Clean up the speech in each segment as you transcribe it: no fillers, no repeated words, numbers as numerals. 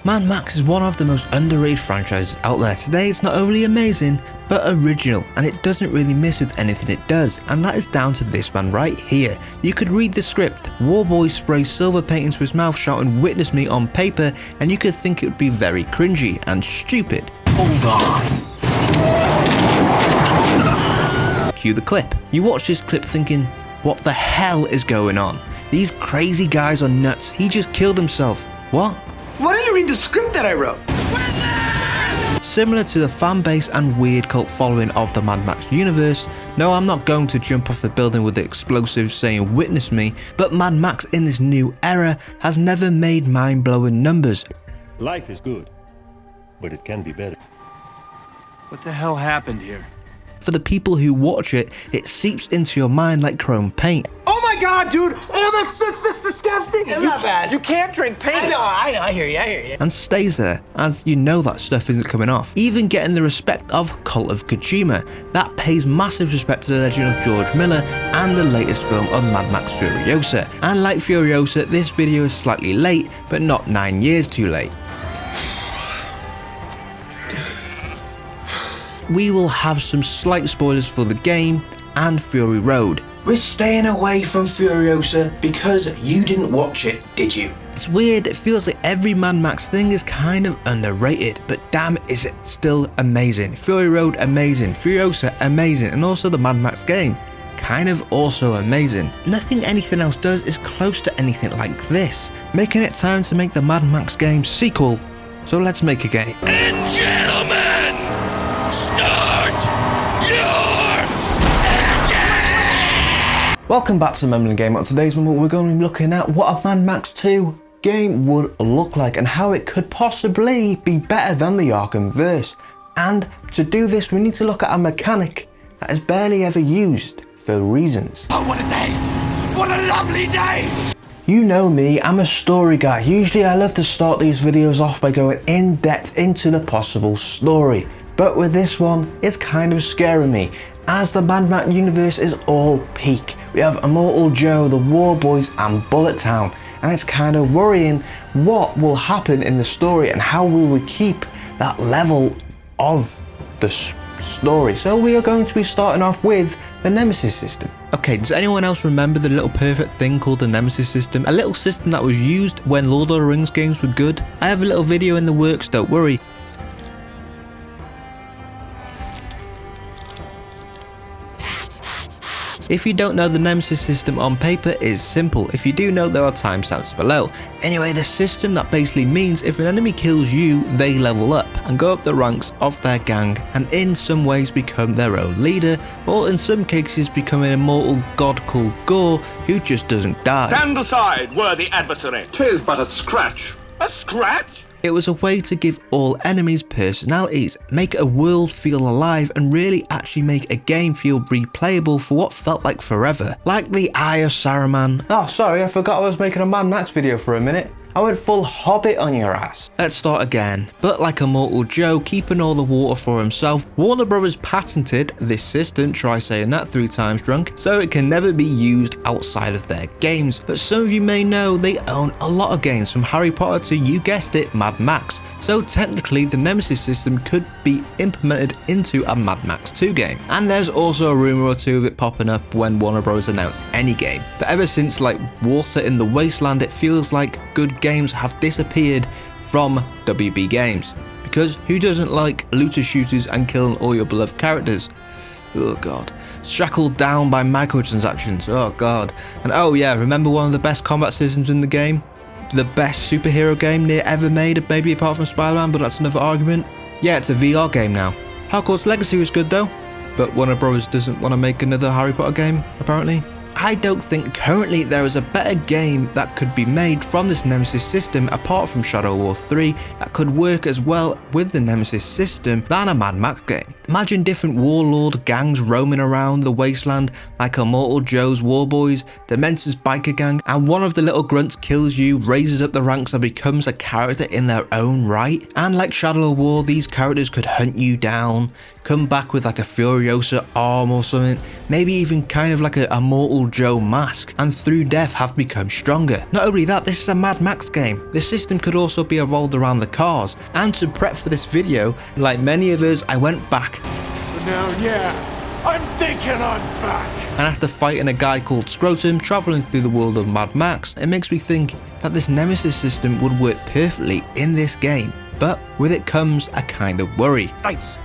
Mad Max is one of the most underrated franchises out there. Today it's not only amazing, but original, and it doesn't really miss with anything it does, and that is down to this man right here. You could read the script, Warboy sprays silver paint into his mouth shouting "witness me" on paper, and you could think it would be very cringy and stupid. Hold on. Cue the clip. You watch this clip thinking, what the hell is going on? These crazy guys are nuts, he just killed himself. What? Why don't you read the script that I wrote? Similar to the fan base and weird cult following of the Mad Max universe, no, I'm not going to jump off the building with the explosives saying "witness me," but Mad Max in this new era has never made mind-blowing numbers. Life is good, but it can be better. What the hell happened here? For the people who watch it, it seeps into your mind like chrome paint. Oh my god, dude! Oh, that's disgusting! It's not bad. You can't drink paint. I know, I hear you. And stays there, as you know that stuff isn't coming off. Even getting the respect of Cult of Kojima, that pays massive respect to the legend of George Miller and the latest film of Mad Max Furiosa. And like Furiosa, this video is slightly late, but not 9 years too late. We will have some slight spoilers for the game and Fury Road. We're staying away from Furiosa because you didn't watch it, did you? It's weird, it feels like every Mad Max thing is kind of underrated, but damn is it still amazing. Fury Road amazing, Furiosa amazing, and also the Mad Max game, kind of also amazing. Nothing anything else does is close to anything like this, making it time to make the Mad Max game sequel. So let's make a game. And gentlemen, start your Welcome back to Memory Game. On today's one, we're going to be looking at what a Mad Max 2 game would look like and how it could possibly be better than the Arkhamverse. And to do this, we need to look at a mechanic that is barely ever used for reasons. Oh, what a day! What a lovely day! You know me, I'm a story guy. Usually I love to start these videos off by going in depth into the possible story. But with this one, it's kind of scaring me, as the Mad Max universe is all peak. We have Immortal Joe, the War Boys, and Bullet Town, and it's kind of worrying what will happen in the story and how will we keep that level of the story. So we are going to be starting off with the Nemesis System. Okay, does anyone else remember the little perfect thing called the Nemesis System? A little system that was used when Lord of the Rings games were good. I have a little video in the works, don't worry. If you don't know, the Nemesis System on paper is simple. If you do know, there are timestamps below. Anyway, the system that basically means if an enemy kills you, they level up and go up the ranks of their gang, and in some ways become their own leader, or in some cases become an immortal god called Gore who just doesn't die. Stand aside, worthy adversary. 'Tis but a scratch. A scratch? It was a way to give all enemies personalities, make a world feel alive, and really actually make a game feel replayable for what felt like forever. Like the Eye of Saruman. Oh, sorry, I forgot I was making a Mad Max video for a minute. I went full Hobbit on your ass. Let's start again. But like Immortal Joe, keeping all the water for himself, Warner Brothers patented this system, try saying that 3 times drunk, so it can never be used outside of their games. But some of you may know they own a lot of games, from Harry Potter to, you guessed it, Mad Max. So technically the Nemesis System could be implemented into a Mad Max 2 game. And there's also a rumour or two of it popping up when Warner Bros. Announced any game. But ever since like Water in the Wasteland, it feels like good games have disappeared from WB Games. Because who doesn't like looter shooters and killing all your beloved characters? Oh god. Shackled down by microtransactions, oh god. And oh yeah, remember one of the best combat systems in the game? The best superhero game near ever made, maybe apart from Spider-Man, but that's another argument. Yeah, it's a VR game now. Hogwarts Legacy was good though, but Warner Bros. Doesn't want to make another Harry Potter game, apparently. I don't think currently there is a better game that could be made from this Nemesis System apart from Shadow War 3 that could work as well with the Nemesis System than a Mad Max game. Imagine different warlord gangs roaming around the wasteland like Immortal Joe's Warboys, Dementor's biker gang, and one of the little grunts kills you, raises up the ranks and becomes a character in their own right. And like Shadow of War, these characters could hunt you down, come back with like a Furiosa arm or something, maybe even kind of like a Immortal Joe mask, and through death have become stronger. Not only that, this is a Mad Max game. This system could also be evolved around the cars, and to prep for this video, like many of us, I went back. But now, yeah, I'm thinking I'm back. And after fighting a guy called Scrotum travelling through the world of Mad Max, it makes me think that this Nemesis system would work perfectly in this game. But with it comes a kind of worry. Thanks.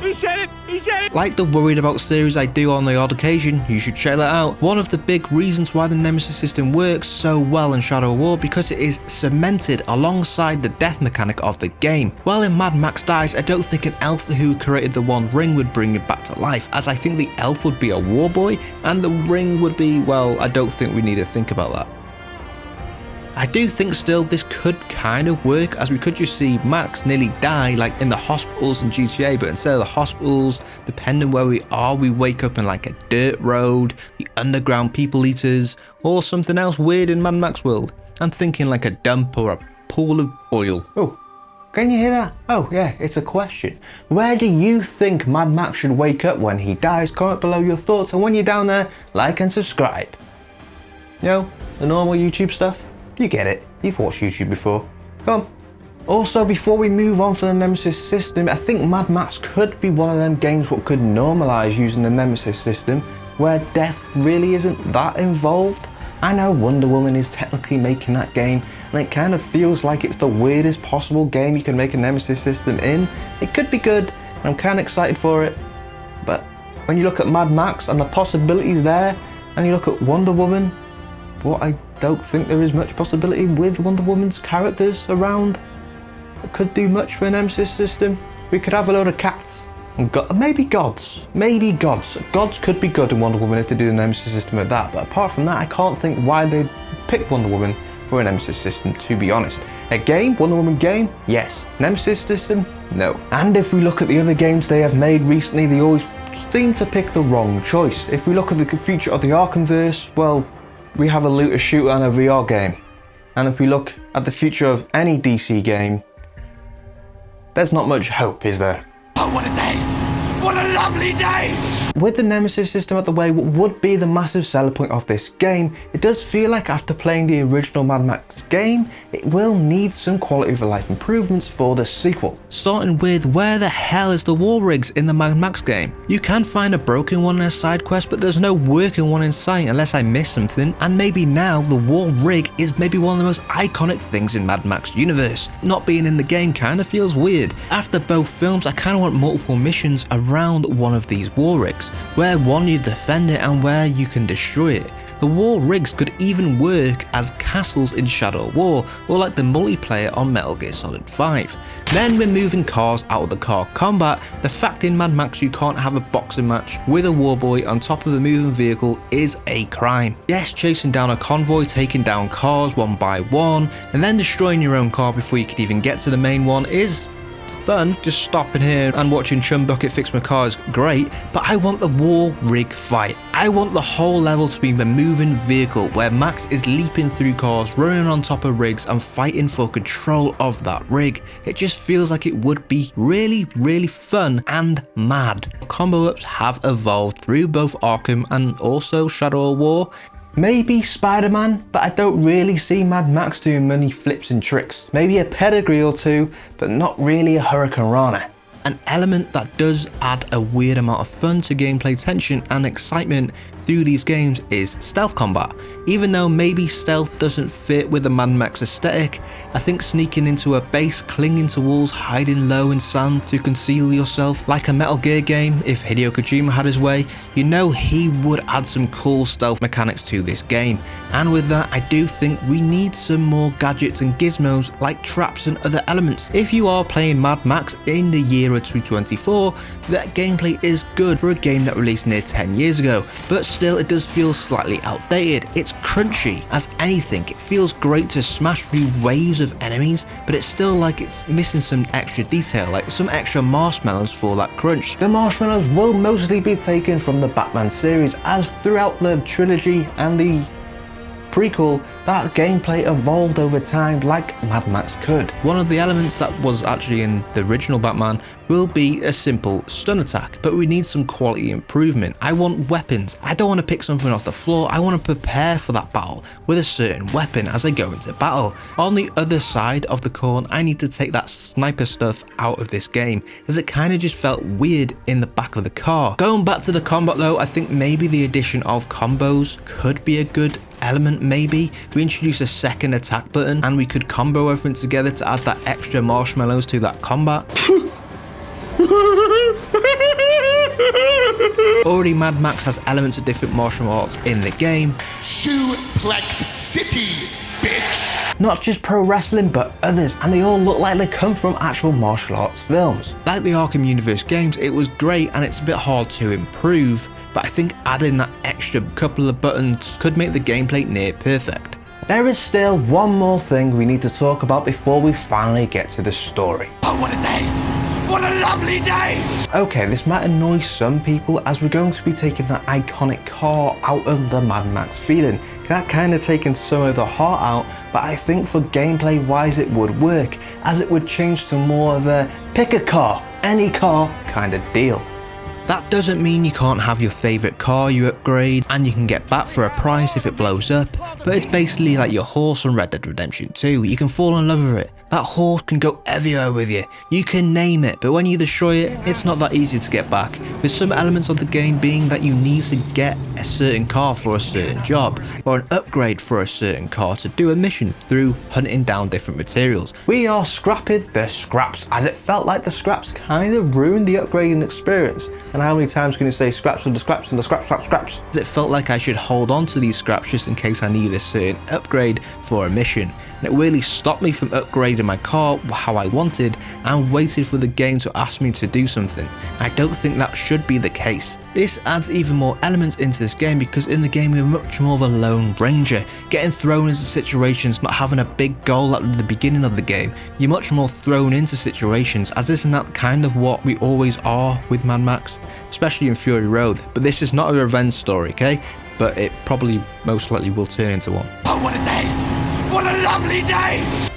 He said it! He said it! Like the Worried About series I do on the odd occasion, you should check that out. One of the big reasons why the Nemesis system works so well in Shadow of War because it is cemented alongside the death mechanic of the game. While in Mad Max Dies, I don't think an elf who created the One Ring would bring it back to life, as I think the elf would be a war boy and the ring would be, well, I don't think we need to think about that. I do think still this could kind of work, as we could just see Max nearly die like in the hospitals in GTA, but instead of the hospitals, depending where we are, we wake up in like a dirt road, the underground people eaters, or something else weird in Mad Max world. I'm thinking like a dump or a pool of oil. Oh, can you hear that? Oh yeah, it's a question. Where do you think Mad Max should wake up when he dies? Comment below your thoughts, and when you're down there, like and subscribe. You know, the normal YouTube stuff. You get it, you've watched YouTube before. Come on. Also, before we move on for the Nemesis system, I think Mad Max could be one of them games what could normalise using the Nemesis system, where death really isn't that involved. I know Wonder Woman is technically making that game, and it kind of feels like it's the weirdest possible game you can make a Nemesis system in. It could be good, and I'm kind of excited for it. But when you look at Mad Max and the possibilities there, and you look at Wonder Woman, what I don't think there is much possibility with Wonder Woman's characters around that could do much for a Nemesis system. We could have a load of cats and maybe gods. Maybe gods. Gods could be good in Wonder Woman if they do the Nemesis system with that, but apart from that, I can't think why they pick Wonder Woman for a Nemesis system, to be honest. A game, Wonder Woman game, yes. Nemesis system, no. And if we look at the other games they have made recently, they always seem to pick the wrong choice. If we look at the future of the Arkhamverse, well, we have a looter shooter and a VR game. And if we look at the future of any DC game, there's not much hope, is there? Oh, what a day! What a lovely day! With the Nemesis system out the way, what would be the massive selling point of this game, it does feel like after playing the original Mad Max game, it will need some quality of life improvements for the sequel. Starting with, where the hell is the war rigs in the Mad Max game? You can find a broken one in a side quest, but there's no working one in sight unless I missed something, and maybe now the war rig is maybe one of the most iconic things in Mad Max universe. Not being in the game kind of feels weird. After both films, I kind of want multiple missions around one of these war rigs, where one you defend it and where you can destroy it. The war rigs could even work as castles in Shadow of War, or like the multiplayer on Metal Gear Solid 5. Then we're moving cars out of the car combat. The fact in Mad Max you can't have a boxing match with a war boy on top of a moving vehicle is a crime. Yes, chasing down a convoy, taking down cars one by one, and then destroying your own car before you can even get to the main one is fun. Just stopping here and watching Chumbucket fix my car is great, but I want the war rig fight. I want the whole level to be the moving vehicle where Max is leaping through cars, running on top of rigs and fighting for control of that rig. It just feels like it would be really, really fun and mad. Combo ups have evolved through both Arkham and also Shadow of War. Maybe Spider-Man, but I don't really see Mad Max doing many flips and tricks. Maybe a pedigree or two, but not really a Hurricane Rana. An element that does add a weird amount of fun to gameplay tension and excitement through these games is stealth combat. Even though maybe stealth doesn't fit with the Mad Max aesthetic, I think sneaking into a base, clinging to walls, hiding low in sand to conceal yourself, like a Metal Gear game, if Hideo Kojima had his way, you know he would add some cool stealth mechanics to this game. And with that, I do think we need some more gadgets and gizmos like traps and other elements. If you are playing Mad Max in the year of 2024, that gameplay is good for a game that released near 10 years ago, but still it does feel slightly outdated. It's crunchy as anything. It feels great to smash through waves of enemies, but it's still like it's missing some extra detail, like some extra marshmallows for that crunch. The marshmallows will mostly be taken from the Batman series, as throughout the trilogy and the prequel, that gameplay evolved over time like Mad Max could. One of the elements that was actually in the original Batman will be a simple stun attack, but we need some quality improvement. I want weapons. I don't want to pick something off the floor. I want to prepare for that battle with a certain weapon as I go into battle. On the other side of the coin, I need to take that sniper stuff out of this game, as it kind of just felt weird in the back of the car. Going back to the combat though, I think maybe the addition of combos could be a good element. Maybe we introduce a second attack button and we could combo everything together to add that extra marshmallows to that combat. Already Mad Max has elements of different martial arts in the game. Suplex City, bitch! Not just pro wrestling, but others, and they all look like they come from actual martial arts films. Like the Arkham Universe games, it was great and it's a bit hard to improve, but I think adding that extra couple of buttons could make the gameplay near perfect. There is still one more thing we need to talk about before we finally get to the story. Oh, what a day! What a lovely day! Okay, this might annoy some people as we're going to be taking that iconic car out of the Mad Max feeling. That kind of taking some of the heart out, but I think for gameplay wise it would work, as it would change to more of a pick a car, any car kind of deal. That doesn't mean you can't have your favourite car you upgrade and you can get back for a price if it blows up, but it's basically like your horse on Red Dead Redemption 2, you can fall in love with it. That horse can go everywhere with you, you can name it, but when you destroy it, it's not that easy to get back, with some elements of the game being that you need to get a certain car for a certain job, or an upgrade for a certain car to do a mission through hunting down different materials. We are scrapping the scraps, as it felt like the scraps kind of ruined the upgrading experience. And how many times can you say scraps and the scraps and the scraps, scraps, scraps? It felt like I should hold on to these scraps just in case I needed a certain upgrade for a mission. And it really stopped me from upgrading my car how I wanted and waited for the game to ask me to do something. I don't think that should be the case. This adds even more elements into this game because in the game we're much more of a lone ranger, getting thrown into situations, not having a big goal at the beginning of the game. You're much more thrown into situations, as isn't that kind of what we always are with Mad Max, especially in Fury Road. But this is not a revenge story, okay? But it probably most likely will turn into one. Oh, what a day! What a lovely day!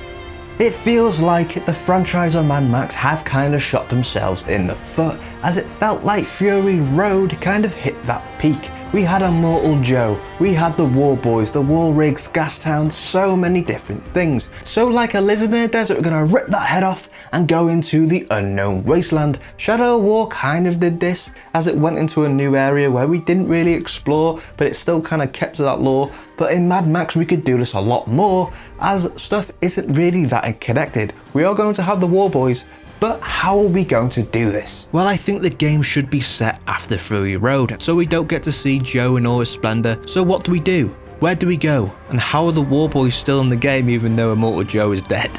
It feels like the franchise of Mad Max have kind of shot themselves in the foot, as it felt like Fury Road kind of hit that peak. We had Immortal Joe, we had the War Boys, the War Rigs, Gastown, so many different things. So like a lizard in a desert, we're gonna rip that head off and go into the unknown wasteland. Shadow War kind of did this, as it went into a new area where we didn't really explore, but it still kind of kept to that lore. But in Mad Max we could do this a lot more, as stuff isn't really that connected. We are going to have the War Boys, but how are we going to do this? Well, I think the game should be set after Fury Road, so we don't get to see Joe in all his splendour. So what do we do? Where do we go? And how are the War Boys still in the game even though Immortal Joe is dead?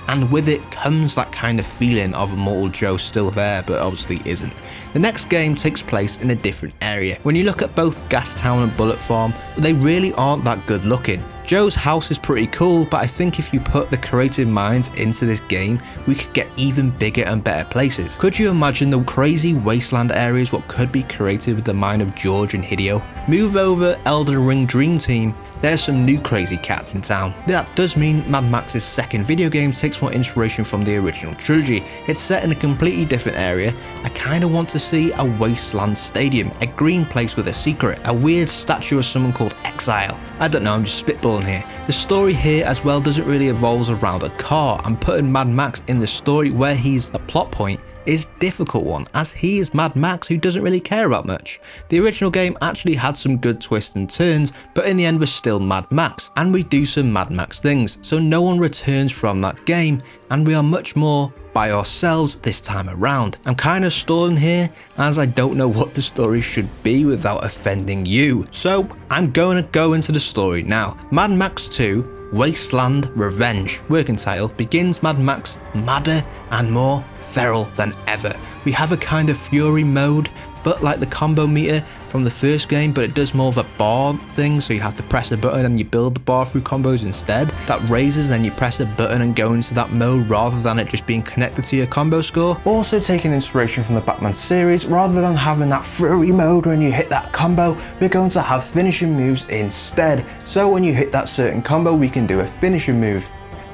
And with it comes that kind of feeling of Immortal Joe still there, but obviously isn't. The next game takes place in a different area. When you look at both Gastown and Bullet Farm, they really aren't that good looking. Joe's house is pretty cool, but I think if you put the creative minds into this game, we could get even bigger and better places. Could you imagine the crazy wasteland areas what could be created with the mind of George and Hideo? Move over Elden Ring Dream Team, there's some new crazy cats in town. That does mean Mad Max's second video game takes more inspiration from the original trilogy. It's set in a completely different area. I kinda want to see a wasteland stadium, a green place with a secret, a weird statue of someone called Exile. I don't know, I'm just spitballing here. The story here as well doesn't really evolve around a car, and putting Mad Max in the story where he's a plot point is a difficult one, as he is Mad Max who doesn't really care about much. The original game actually had some good twists and turns, but in the end we're still Mad Max, and we do some Mad Max things, so no one returns from that game, and we are much more by ourselves this time around. I'm kind of stalling here, as I don't know what the story should be without offending you, so I'm going to go into the story now. Mad Max 2 Wasteland Revenge, working title, begins Mad Max madder and more feral than ever. We have a kind of fury mode, but like the combo meter, from the first game, but it does more of a bar thing, so you have to press a button and you build the bar through combos instead. That raises, and then you press a button and go into that mode rather than it just being connected to your combo score. Also taking inspiration from the Batman series, rather than having that fury mode when you hit that combo, we're going to have finishing moves instead. So when you hit that certain combo, we can do a finishing move.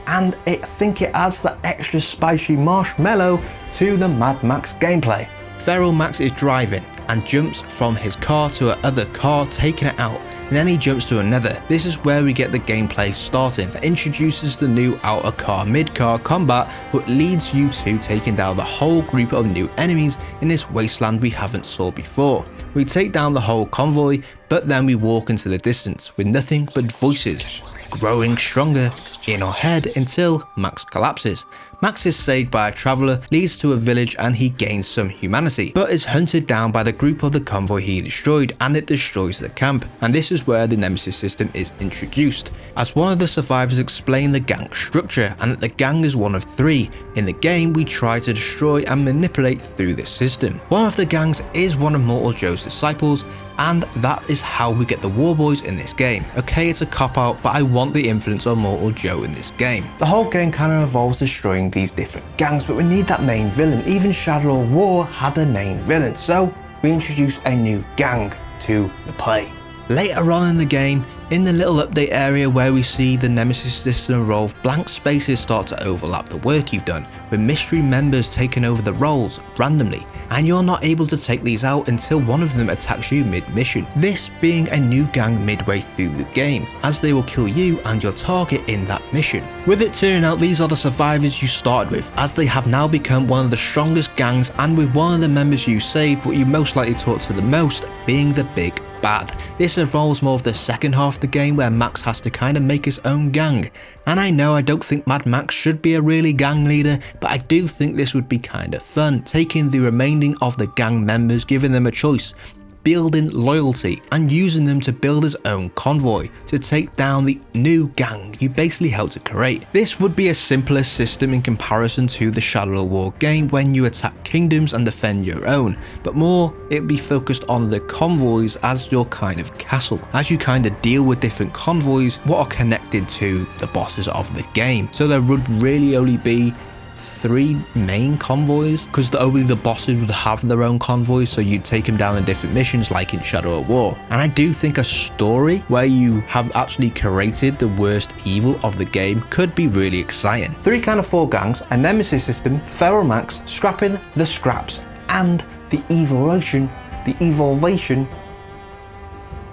And I think it adds that extra spicy marshmallow to the Mad Max gameplay. Feral Max is driving and jumps from his car to another car, taking it out, and then he jumps to another. This is where we get the gameplay starting. It introduces the new outer car mid-car combat, but leads you to taking down the whole group of new enemies in this wasteland we haven't saw before. We take down the whole convoy, but then we walk into the distance with nothing but voices, growing stronger in our head until Max collapses. Max is saved by a traveller, leads to a village, and he gains some humanity, but is hunted down by the group of the convoy he destroyed, and it destroys the camp. And this is where the Nemesis system is introduced, as one of the survivors explained the gang structure, and that the gang is one of 3. In the game, we try to destroy and manipulate through this system. One of the gangs is one of Mortal Joe's disciples, and that is how we get the War Boys in this game. Okay, it's a cop-out, but I want the influence of Mortal Joe in this game. The whole game kind of involves destroying these different gangs, but we need that main villain. Even Shadow of War had a main villain, so we introduce a new gang to the play. Later on in the game, in the little update area where we see the Nemesis system evolve, blank spaces start to overlap the work you've done, with mystery members taking over the roles randomly, and you're not able to take these out until one of them attacks you mid-mission. This being a new gang midway through the game, as they will kill you and your target in that mission. With it turning out these are the survivors you started with, as they have now become one of the strongest gangs, and with one of the members you saved, what you most likely talk to the most, being the big bad. This involves more of the second half of the game where Max has to kind of make his own gang. And I know I don't think Mad Max should be a really gang leader, but I do think this would be kind of fun, taking the remaining of the gang members, giving them a choice, building loyalty, and using them to build his own convoy to take down the new gang you basically helped to create. This would be a simpler system in comparison to the Shadow of War game when you attack kingdoms and defend your own, but more it'd be focused on the convoys as your kind of castle, as you kind of deal with different convoys what are connected to the bosses of the game. So there would really only be 3 main convoys, because only the bosses would have their own convoys, so you'd take them down in different missions like in Shadow of War. And I do think a story where you have actually created the worst evil of the game could be really exciting. 3 kind of 4 gangs, a Nemesis system, Feral Max, scrapping the scraps, and the evolution,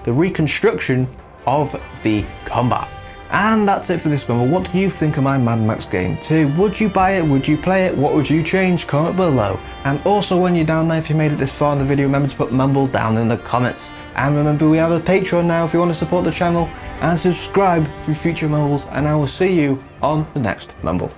the reconstruction of the combat. And that's it for this mumble. What do you think of my Mad Max game 2? Would you buy it? Would you play it? What would you change? Comment below. And also when you're down there, if you made it this far in the video, remember to put mumble down in the comments. And remember, we have a Patreon now if you want to support the channel, and subscribe for future mumbles, and I will see you on the next mumble.